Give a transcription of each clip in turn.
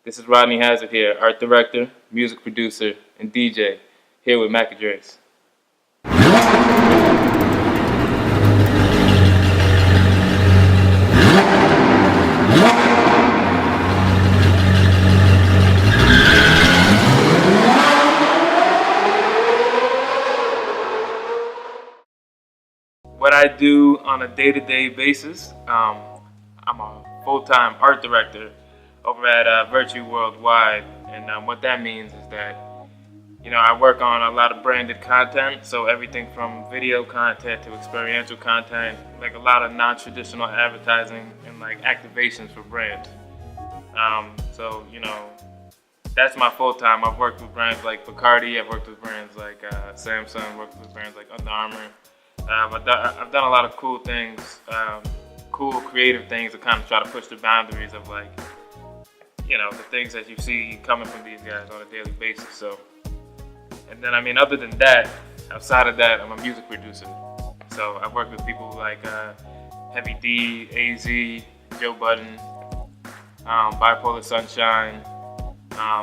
This is Rodney Hazard here, art director, music producer, and DJ, here with Makadrez. What I do on a day-to-day basis, I'm a full-time art director over at Virtue Worldwide, and what that means is that I work on a lot of branded content, so everything from video content to experiential content, like a lot of non-traditional advertising and like activations for brands. So that's my full-time. I've worked with brands like Bacardi, I've worked with brands like Samsung, worked with brands like Under Armour. I've done a lot of cool things, cool creative things to kind of try to push the boundaries of the things that you see coming from these guys on a daily basis. So, and then other than that, outside of that, I'm a music producer. So I've worked with people like Heavy D, AZ, Joe Budden, Bipolar Sunshine,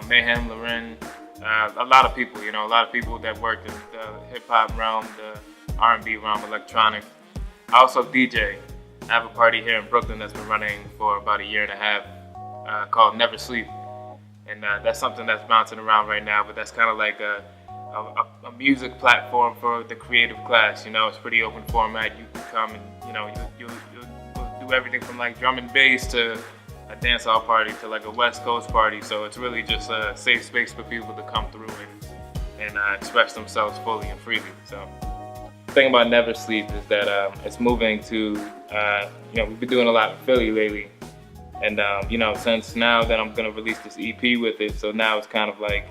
Mayhem Loren, a lot of people, a lot of people that work in the hip hop realm, the R&B realm, electronic. I also DJ. I have a party here in Brooklyn that's been running for about a year and a half called Never Sleep. And that's something that's bouncing around right now, but that's kind of like a music platform for the creative class. It's pretty open format. You can come and, you'll do everything from like drum and bass to a dancehall party to like a West Coast party. So it's really just a safe space for people to come through and express themselves fully and freely. So the thing about Never Sleep is that it's moving to, we've been doing a lot in Philly lately. And, since now that I'm going to release this EP with it, so now it's kind of like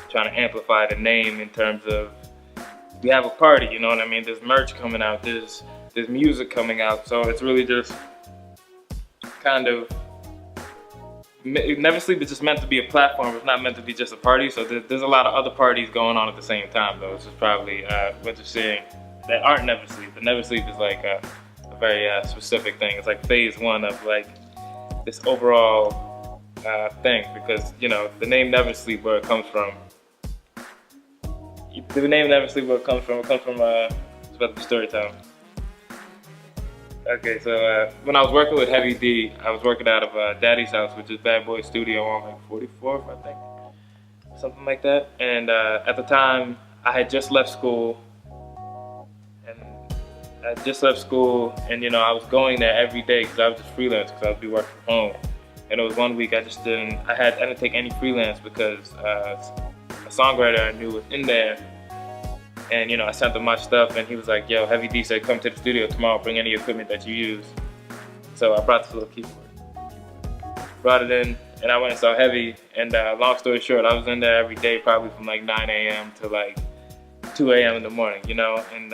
trying to amplify the name in terms of, we have a party, you know what I mean? There's merch coming out, there's music coming out, so it's really just kind of, Never Sleep is just meant to be a platform, it's not meant to be just a party, so there's a lot of other parties going on at the same time, though. This is probably what you're seeing that aren't Never Sleep. The Never Sleep is like a very specific thing. It's like phase one of like this overall thing, because the name Never Sleep, where it comes from. The name Never Sleep, where it comes from it's about the storytelling. Okay, so when I was working with Heavy D, I was working out of Daddy's house, which is Bad Boy Studio on like 44th, I think, something like that. And at the time, I had just left school. I was going there every day because I was just freelance because I would be working from home. And it was one week I didn't take any freelance because a songwriter I knew was in there. And I sent him my stuff and he was like, yo, Heavy D said come to the studio tomorrow, bring any equipment that you use. So I brought this little keyboard. Brought it in and I went and saw Heavy, and long story short, I was in there every day probably from like 9 a.m. to like 2 a.m. in the morning, and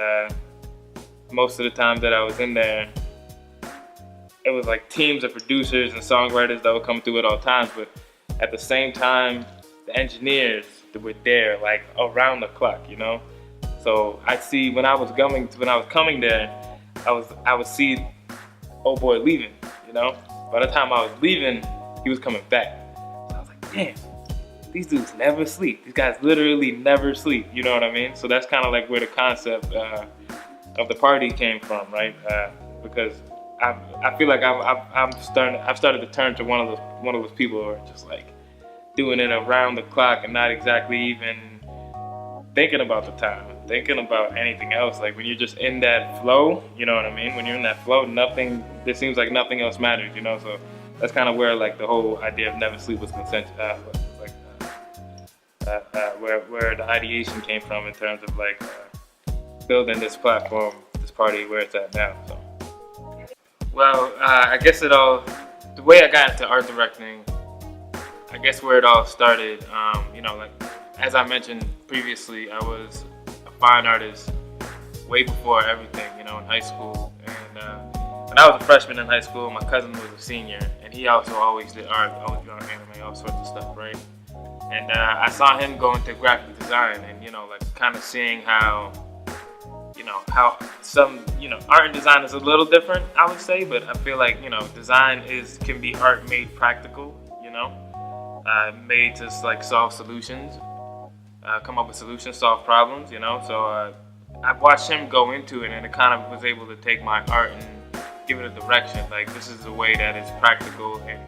most of the time that I was in there, it was like teams of producers and songwriters that would come through at all times, but at the same time, the engineers that were there like around the clock, So I'd see when I was coming there, I would see old boy leaving, By the time I was leaving, he was coming back. So I was like, damn, these dudes never sleep. These guys literally never sleep, you know what I mean? So that's kind of like where the concept of the party came from, right? Because I feel like I've started to turn to one of those people who are just like doing it around the clock and not exactly even thinking about the time, thinking about anything else. Like when you're just in that flow, you know what I mean? When you're in that flow, it seems like nothing else matters, So that's kind of where like the whole idea of Never Sleep was where the ideation came from in terms of like building this platform, this party where it's at now. So, well, I guess the way I got into art directing, I guess where it all started, like as I mentioned previously, I was a fine artist way before everything, in high school. And when I was a freshman in high school, my cousin was a senior, and he also always did art, always did anime, all sorts of stuff, right? And I saw him go into graphic design, and like kind of seeing how some, art and design is a little different, I would say, but I feel like, design can be art made practical, made to like solve solutions, come up with solutions, solve problems, you know. So I've watched him go into it, and it kind of was able to take my art and give it a direction. Like, this is a way that is practical, and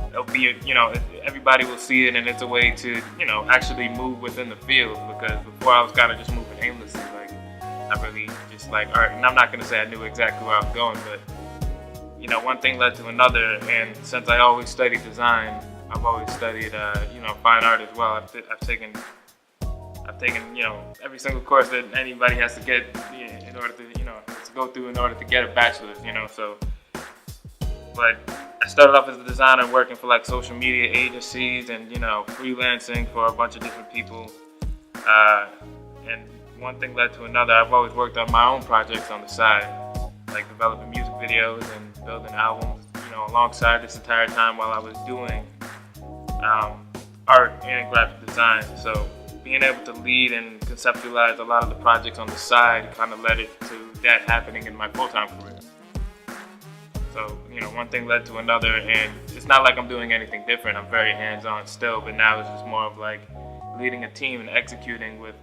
it'll be, you know, everybody will see it, and it's a way to, you know, actually move within the field. Because before I was kind of just moving aimlessly, like I really just like art. And I'm not gonna say I knew exactly where I was going, but you know, one thing led to another. And since I always studied design, I've always studied, you know, fine art as well. I've taken, you know, every single course that anybody has to get in order to, you know, to go through in order to get a bachelor's, you know. So, but I started off as a designer working for like social media agencies and, you know, freelancing for a bunch of different people. And one thing led to another. I've always worked on my own projects on the side, like developing music videos and building albums, you know, alongside this entire time while I was doing art and graphic design. So being able to lead and conceptualize a lot of the projects on the side kind of led it to that happening in my full-time career. So, you know, one thing led to another, and it's not like I'm doing anything different. I'm very hands-on still, but now it's just more of like leading a team and executing with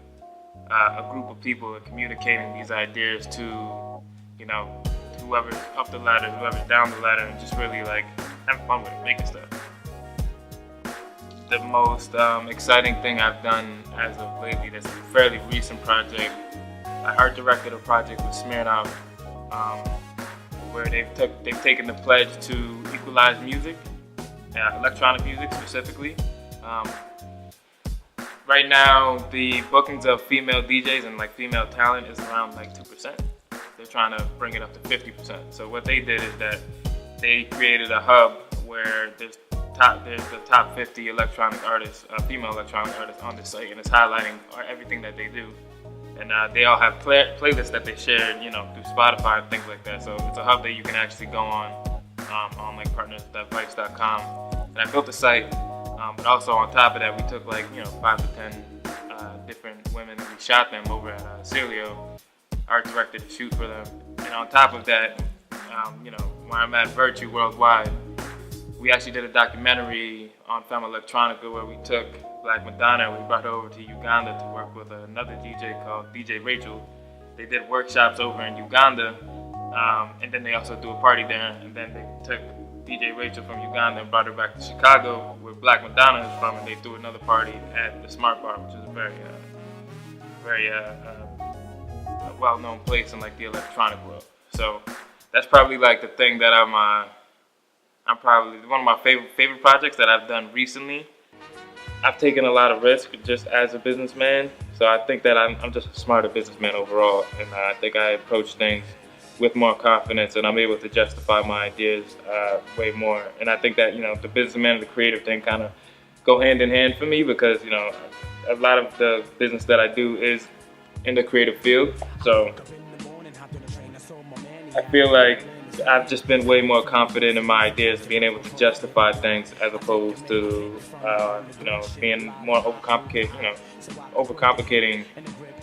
a group of people and communicating these ideas to, you know, whoever's up the ladder, whoever's down the ladder, and just really like having fun with it, making stuff. The most exciting thing I've done as of lately, that's a fairly recent project, I art directed a project with Smirnoff, where they've taken the pledge to equalize music, electronic music specifically. Right now, the bookings of female DJs and like female talent is around like 2%. They're trying to bring it up to 50%. So what they did is that they created a hub where there's the top 50 electronic artists, female electronic artists on the site, and it's highlighting everything that they do. And they all have playlists that they share, you know, through Spotify and things like that. So it's a hub that you can actually go on like partners.vice.com. And I built the site, but also on top of that, we took like, you know, 5 to 10 different women and we shot them over at Celio, art directed to shoot for them. And on top of that, you know, where I'm at Virtue Worldwide, we actually did a documentary on Femme Electronica where we took Black Madonna and we brought her over to Uganda to work with another DJ called DJ Rachel. They did workshops over in Uganda, and then they also do a party there. And then they took DJ Rachel from Uganda and brought her back to Chicago, where Black Madonna is from, and they threw another party at the Smart Bar, which is a very well-known place in like the electronic world. So that's probably like the thing that I'm probably one of my favorite projects that I've done recently. I've taken a lot of risk just as a businessman, so I think that I'm just a smarter businessman overall, and I think I approach things with more confidence, and I'm able to justify my ideas way more. And I think that, you know, the businessman and the creative thing kind of go hand in hand for me, because, you know, a lot of the business that I do is in the creative field. So I feel like I've just been way more confident in my ideas, being able to justify things as opposed to, you know, being more overcomplicating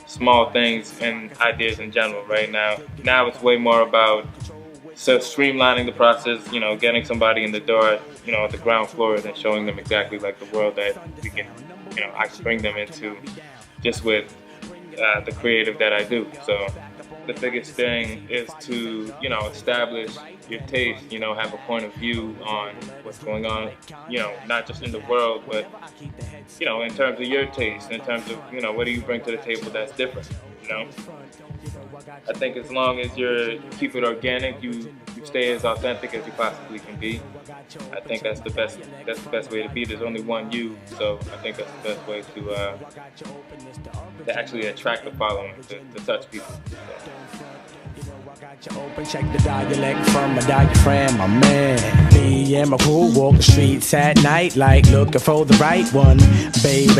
small things and ideas in general. Right now it's way more about streamlining the process, you know, getting somebody in the door, you know, at the ground floor, and then showing them exactly like the world that we can, you know, I can bring them into just with the creative that I do. So the biggest thing is to, you know, establish your taste, you know, have a point of view on what's going on, you know, not just in the world, but, you know, in terms of your taste, in terms of, you know, what do you bring to the table that's different, you know? I think as long as you keep it organic, you stay as authentic as you possibly can be. I think that's the best way to be. There's only one you, so I think that's the best way to actually attract the following, to touch people. Open, check the dialect from my diaphragm, my man. Me and my crew walk the streets at night, like looking for the right one, baby.